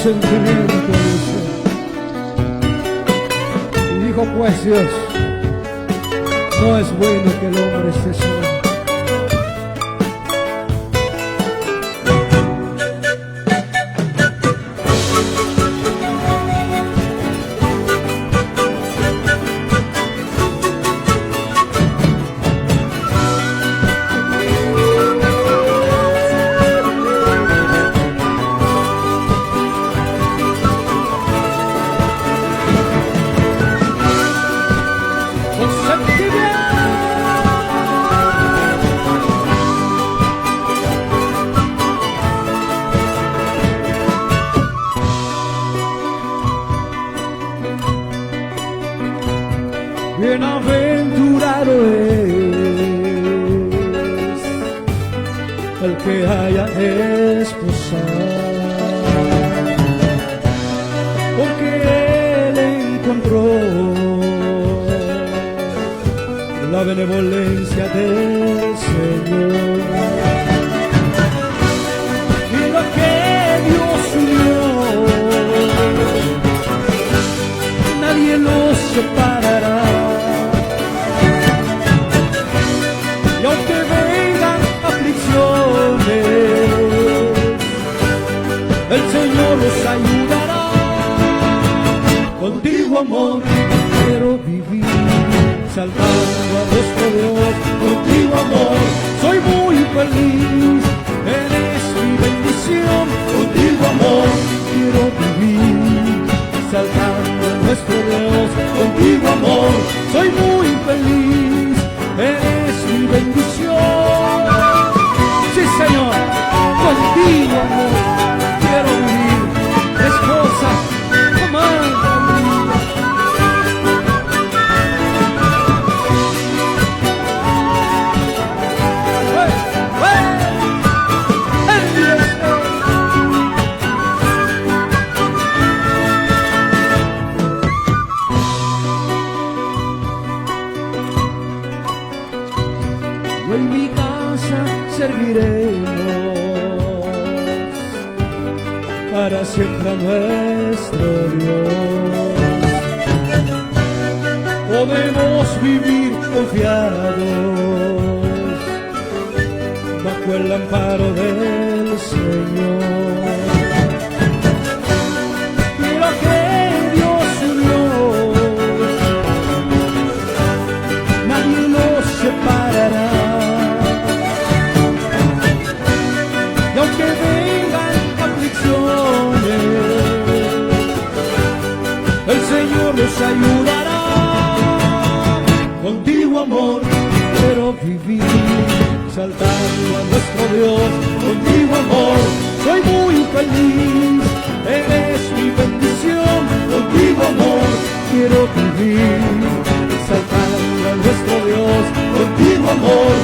sentimiento, dice. Y dijo pues Dios, no es bueno que el hombre esté solo. Bienaventurado es el que haya esposado, porque él encontró la benevolencia del Señor. Y lo que Dios unió, nadie los separará. Y aunque vengan aflicciones, el Señor los ayudará. Contigo, amor, quiero vivir, salvando a nuestro Dios. Contigo, amor, soy muy feliz, eres mi bendición. Contigo, amor, quiero vivir, salvando a nuestro Dios. Contigo, amor, soy muy feliz, eres mi bendición. Sí, Señor, contigo, amor, quiero vivir. Esposa, amada mía. En mi casa serviremos para siempre a nuestro Dios. Podemos vivir confiados bajo el amparo del Señor. Y lo que Dios unió, nadie nos separará. Y aunque vengan aflicciones, el Señor nos ayudará. Contigo, amor, quiero vivir, saltando a nuestro Dios. Contigo, amor, soy muy feliz, eres mi bendición. Contigo, amor, quiero vivir, saltando a nuestro Dios. Contigo, amor,